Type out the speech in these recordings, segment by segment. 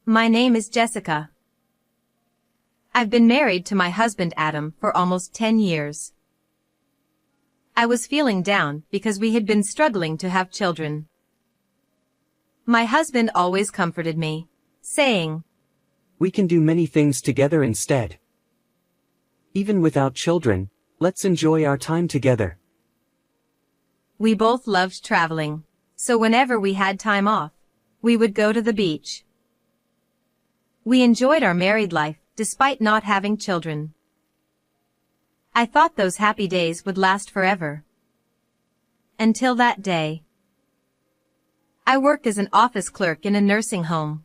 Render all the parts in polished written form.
My name is Jessica. I've been married to my husband Adam for almost 10 years. I was feeling down because we had been struggling to have children. My husband always comforted me, saying, "We can do many things together instead. Even without children, let's enjoy our time together." We both loved traveling, so whenever we had time off, we would go to the beach. We enjoyed our married life despite not having children. I thought those happy days would last forever. Until that day. I worked as an office clerk in a nursing home.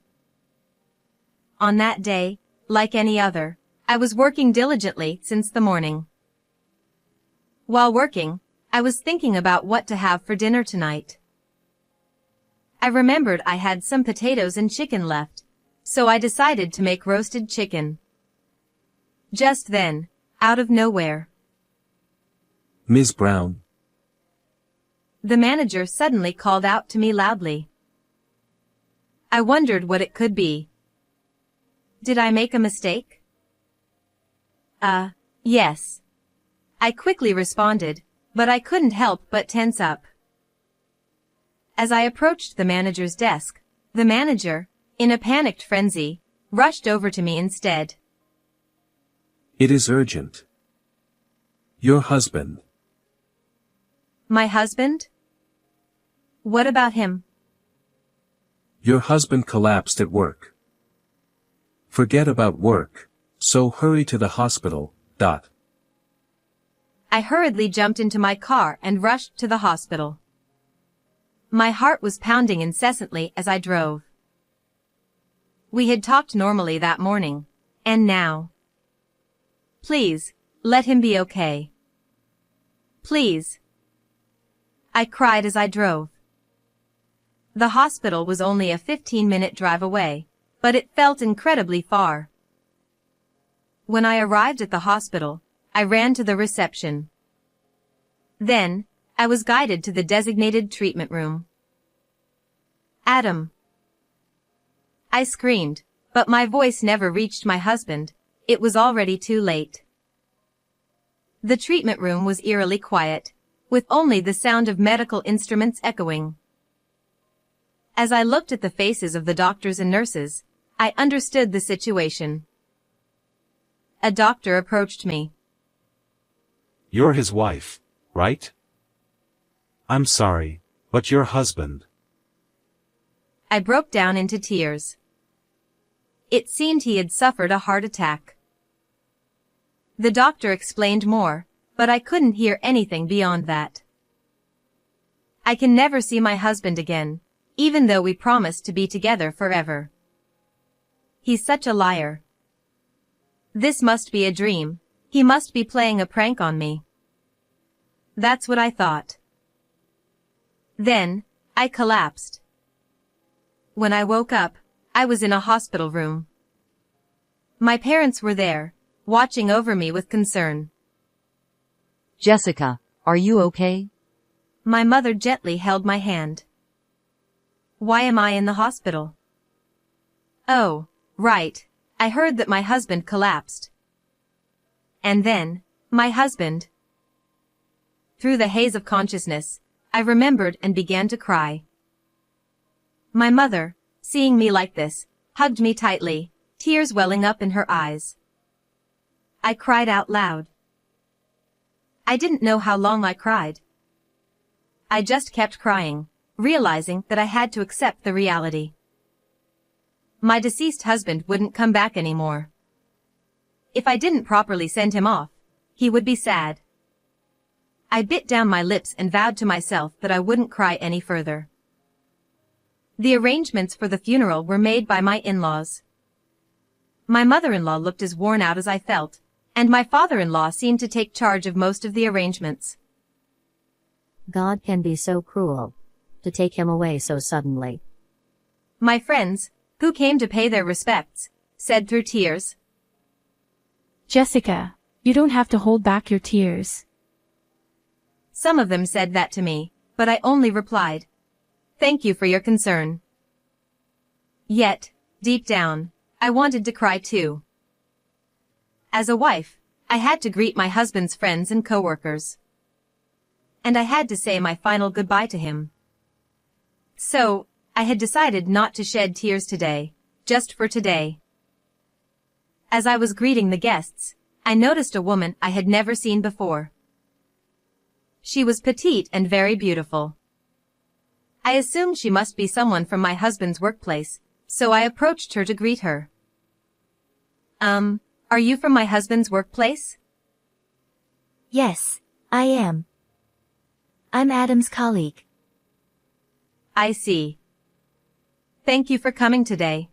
On that day, like any other, I was working diligently since the morning. While working, I was thinking about what to have for dinner tonight. I remembered I had some potatoes and chicken left, so I decided to make roasted chicken. Just then, out of nowhere, "Ms. Brown." The manager suddenly called out to me loudly. I wondered what it could be. Did I make a mistake? Yes. I quickly responded, but I couldn't help but tense up. As I approached the manager's desk, the manager, in a panicked frenzy, rushed over to me instead. "It is urgent. Your husband." My husband? What about him? "Your husband collapsed at work. Forget about work, so hurry to the hospital, . I hurriedly jumped into my car and rushed to the hospital. My heart was pounding incessantly as I drove. We had talked normally that morning, and now. Please, let him be okay. Please. I cried as I drove. The hospital was only a 15-minute drive away, but it felt incredibly far. When I arrived at the hospital, I ran to the reception. Then, I was guided to the designated treatment room. "Adam!" I screamed, but my voice never reached my husband. It was already too late. The treatment room was eerily quiet, with only the sound of medical instruments echoing. As I looked at the faces of the doctors and nurses, I understood the situation. A doctor approached me. "You're his wife, right? I'm sorry, but your husband." I broke down into tears. It seemed he had suffered a heart attack. The doctor explained more, but I couldn't hear anything beyond that. I can never see my husband again, even though we promised to be together forever. He's such a liar. This must be a dream. He must be playing a prank on me. That's what I thought. Then, I collapsed. When I woke up, I was in a hospital room. My parents were there, watching over me with concern. "Jessica, are you okay?" My mother gently held my hand. "Why am I in the hospital?" "Oh, right, I heard that my husband collapsed." And then, my husband. Through the haze of consciousness, I remembered and began to cry. My mother, seeing me like this, hugged me tightly, tears welling up in her eyes. I cried out loud. I didn't know how long I cried. I just kept crying, realizing that I had to accept the reality. My deceased husband wouldn't come back anymore. If I didn't properly send him off, he would be sad. I bit down my lips and vowed to myself that I wouldn't cry any further. The arrangements for the funeral were made by my in-laws. My mother-in-law looked as worn out as I felt, and my father-in-law seemed to take charge of most of the arrangements. God can be so cruel. To take him away so suddenly. My friends, who came to pay their respects, said through tears, "Jessica, you don't have to hold back your tears." Some of them said that to me, but I only replied, "Thank you for your concern." Yet, Deep down, I wanted to cry too. As a wife, I had to greet my husband's friends and coworkers. And I had to say my final goodbye to him. So, I had decided not to shed tears today, just for today. As I was greeting the guests, I noticed a woman I had never seen before. She was petite and very beautiful. I assumed she must be someone from my husband's workplace, so I approached her to greet her. Are you from my husband's workplace? Yes, I am. I'm Adam's colleague. I see. Thank you for coming today.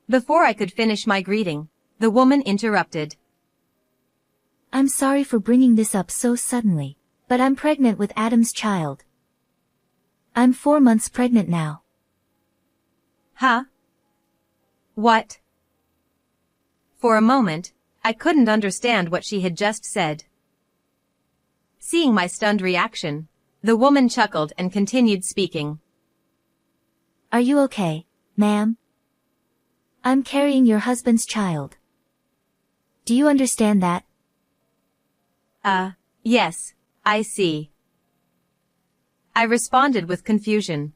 Before I could finish my greeting, the woman interrupted. I'm sorry for bringing this up so suddenly, but I'm pregnant with Adam's child. I'm 4 months pregnant now. Huh? What? For a moment, I couldn't understand what she had just said. Seeing my stunned reaction, the woman chuckled and continued speaking. Are you okay, ma'am? I'm carrying your husband's child. Do you understand that? Yes, I see. I responded with confusion.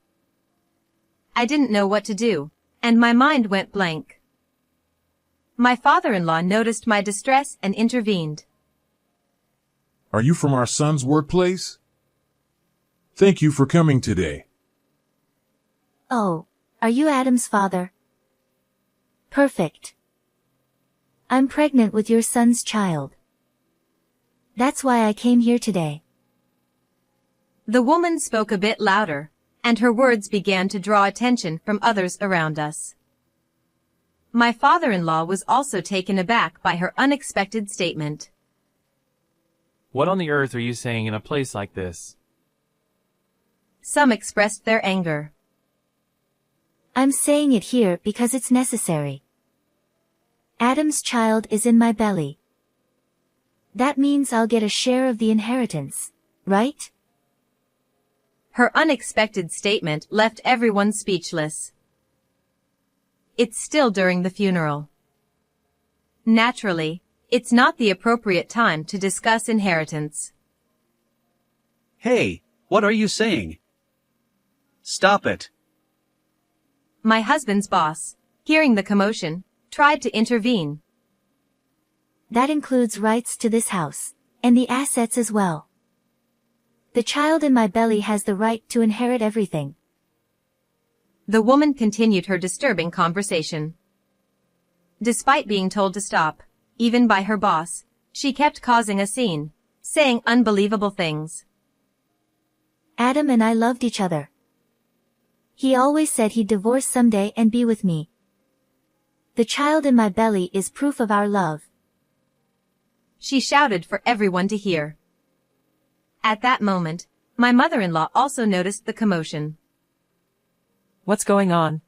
I didn't know what to do, and my mind went blank. My father-in-law noticed my distress and intervened. Are you from our son's workplace? Thank you for coming today. Oh, are you Adam's father? Perfect. I'm pregnant with your son's child. That's why I came here today. The woman spoke a bit louder, and her words began to draw attention from others around us. My father-in-law was also taken aback by her unexpected statement. What on the earth are you saying in a place like this? Some expressed their anger. I'm saying it here because it's necessary. Adam's child is in my belly. That means I'll get a share of the inheritance, right? Her unexpected statement left everyone speechless. It's still during the funeral. Naturally, it's not the appropriate time to discuss inheritance. Hey, what are you saying? Stop it. My husband's boss, hearing the commotion, tried to intervene. That includes rights to this house, and the assets as well. The child in my belly has the right to inherit everything. The woman continued her disturbing conversation. Despite being told to stop, even by her boss, she kept causing a scene, saying unbelievable things. Adam and I loved each other. He always said he'd divorce someday and be with me. The child in my belly is proof of our love. She shouted for everyone to hear. At that moment, my mother-in-law also noticed the commotion. What's going on?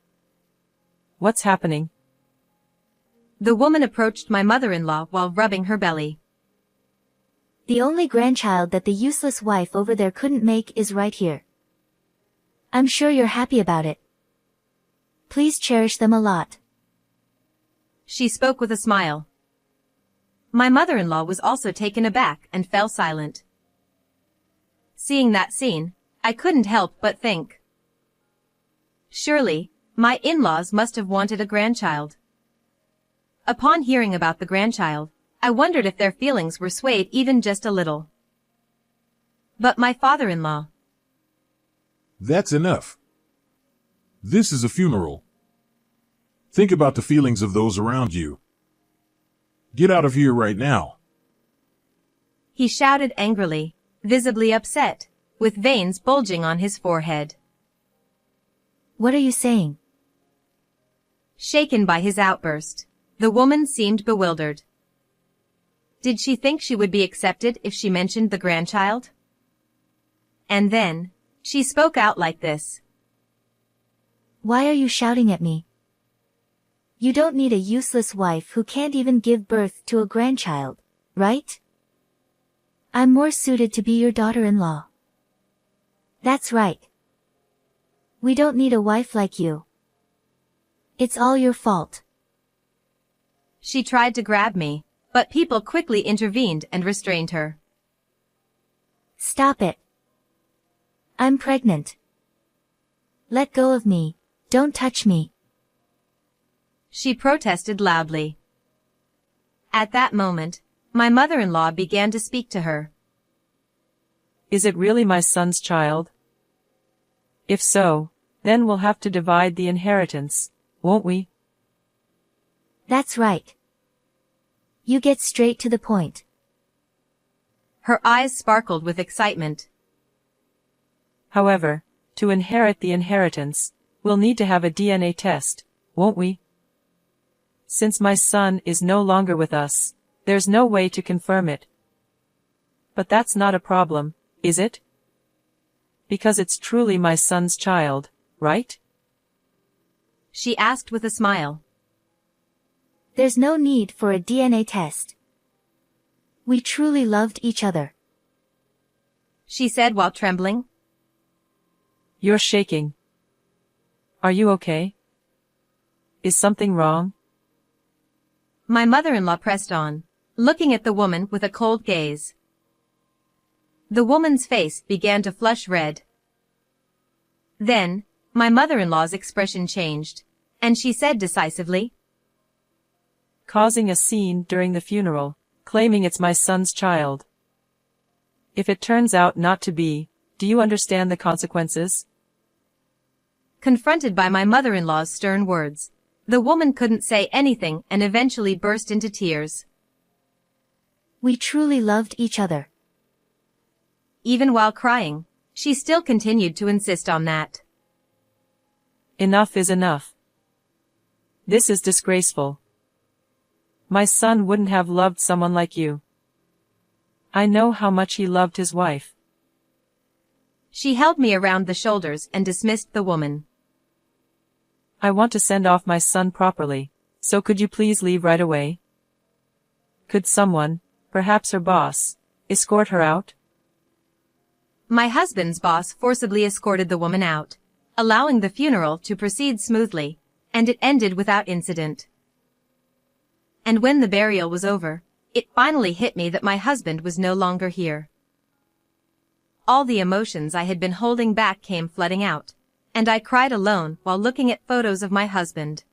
What's happening? The woman approached my mother-in-law while rubbing her belly. The only grandchild that the useless wife over there couldn't make is right here. I'm sure you're happy about it. Please cherish them a lot. She spoke with a smile. My mother-in-law was also taken aback and fell silent. Seeing that scene, I couldn't help but think. Surely, my in-laws must have wanted a grandchild. Upon hearing about the grandchild, I wondered if their feelings were swayed even just a little. But my father-in-law. That's enough. This is a funeral. Think about the feelings of those around you. Get out of here right now. He shouted angrily, visibly upset, with veins bulging on his forehead. What are you saying? Shaken by his outburst, the woman seemed bewildered. Did she think she would be accepted if she mentioned the grandchild? And then, she spoke out like this. Why are you shouting at me? You don't need a useless wife who can't even give birth to a grandchild, right? I'm more suited to be your daughter-in-law. That's right. We don't need a wife like you. It's all your fault. She tried to grab me, but people quickly intervened and restrained her. Stop it. I'm pregnant. Let go of me. Don't touch me. She protested loudly. At that moment, my mother-in-law began to speak to her. Is it really my son's child? If so, then we'll have to divide the inheritance, won't we? That's right. You get straight to the point. Her eyes sparkled with excitement. However, to inherit the inheritance, we'll need to have a DNA test, won't we? Since my son is no longer with us, there's no way to confirm it. But that's not a problem, is it? Because it's truly my son's child, right? She asked with a smile. There's no need for a DNA test. We truly loved each other. She said while trembling. You're shaking. Are you okay? Is something wrong? My mother-in-law pressed on, looking at the woman with a cold gaze. The woman's face began to flush red. Then, my mother-in-law's expression changed, and she said decisively, causing a scene during the funeral, claiming it's my son's child. If it turns out not to be, do you understand the consequences? Confronted by my mother-in-law's stern words, the woman couldn't say anything and eventually burst into tears. We truly loved each other. Even while crying, she still continued to insist on that. Enough is enough. This is disgraceful. My son wouldn't have loved someone like you. I know how much he loved his wife. She held me around the shoulders and dismissed the woman. I want to send off my son properly, so could you please leave right away? Could someone, perhaps her boss, escort her out? My husband's boss forcibly escorted the woman out, allowing the funeral to proceed smoothly, and it ended without incident. And when the burial was over, it finally hit me that my husband was no longer here. All the emotions I had been holding back came flooding out, and I cried alone while looking at photos of my husband.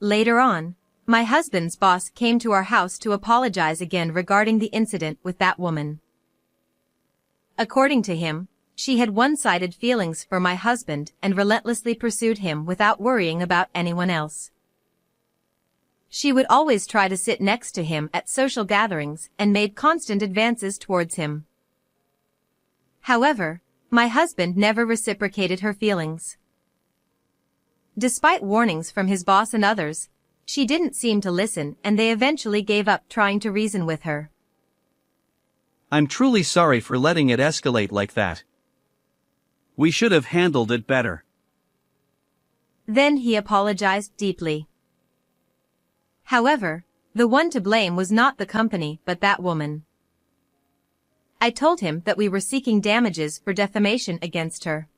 Later on, my husband's boss came to our house to apologize again regarding the incident with that woman. According to him, she had one-sided feelings for my husband and relentlessly pursued him without worrying about anyone else. She would always try to sit next to him at social gatherings and made constant advances towards him. However, my husband never reciprocated her feelings. Despite warnings from his boss and others, she didn't seem to listen and they eventually gave up trying to reason with her. I'm truly sorry for letting it escalate like that. We should have handled it better. Then he apologized deeply. However, the one to blame was not the company but that woman. I told him that we were seeking damages for defamation against her.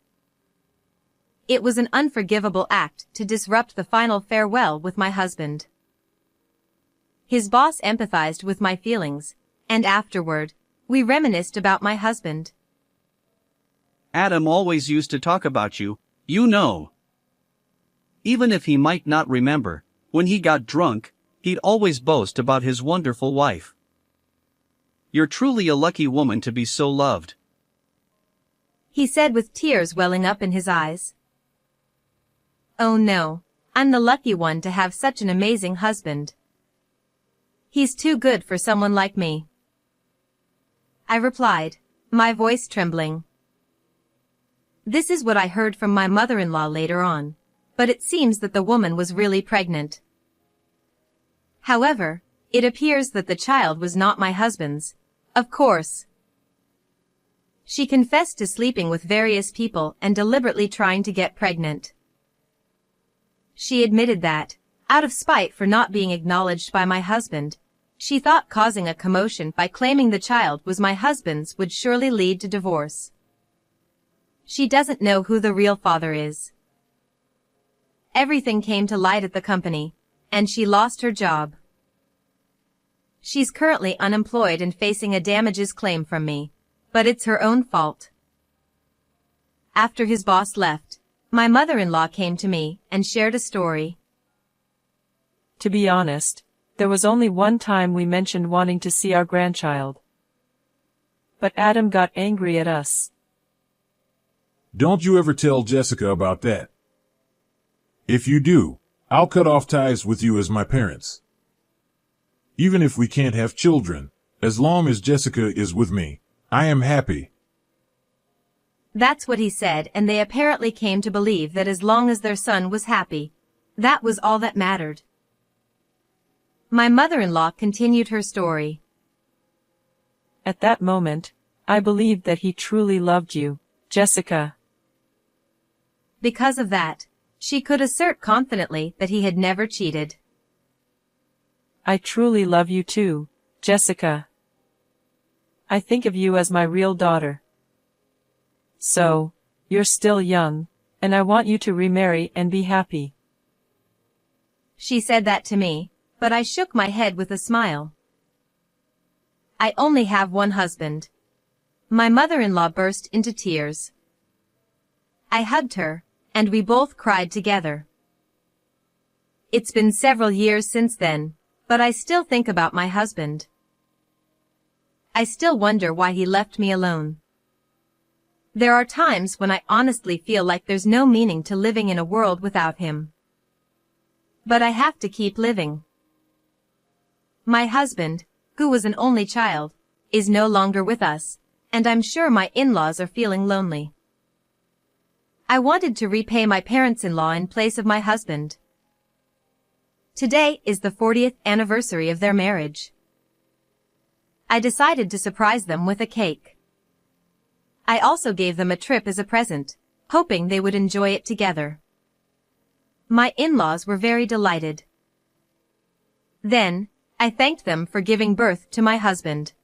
It was an unforgivable act to disrupt the final farewell with my husband. His boss empathized with my feelings, and afterward, we reminisced about my husband. Adam always used to talk about you, you know. Even if he might not remember, when he got drunk, he'd always boast about his wonderful wife. You're truly a lucky woman to be so loved. He said with tears welling up in his eyes. Oh no, I'm the lucky one to have such an amazing husband. He's too good for someone like me. I replied, my voice trembling. This is what I heard from my mother-in-law later on, but it seems that the woman was really pregnant. However, it appears that the child was not my husband's, of course. She confessed to sleeping with various people and deliberately trying to get pregnant. She admitted that, out of spite for not being acknowledged by my husband, she thought causing a commotion by claiming the child was my husband's would surely lead to divorce. She doesn't know who the real father is. everything came to light at the company, and she lost her job. She's currently unemployed and facing a damages claim from me, but it's her own fault. After his boss left, my mother-in-law came to me and shared a story. To be honest, there was only one time we mentioned wanting to see our grandchild. But Adam got angry at us. Don't you ever tell Jessica about that. If you do, I'll cut off ties with you as my parents. Even if we can't have children, as long as Jessica is with me, I am happy. That's what he said, and they apparently came to believe that as long as their son was happy, that was all that mattered. My mother-in-law continued her story. At that moment, I believed that he truly loved you, Jessica. Because of that, she could assert confidently that he had never cheated. I truly love you too, Jessica. I think of you as my real daughter. So, you're still young, and I want you to remarry and be happy. She said that to me, but I shook my head with a smile. I only have one husband. My mother-in-law burst into tears. I hugged her, and we both cried together. It's been several years since then, but I still think about my husband. I still wonder why he left me alone. There are times when I honestly feel like there's no meaning to living in a world without him. But I have to keep living. My husband, who was an only child, is no longer with us, and I'm sure my in-laws are feeling lonely. I wanted to repay my parents-in-law in place of my husband. Today is the 40th anniversary of their marriage. I decided to surprise them with a cake. I also gave them a trip as a present, hoping they would enjoy it together. My in-laws were very delighted. Then, I thanked them for giving birth to my husband.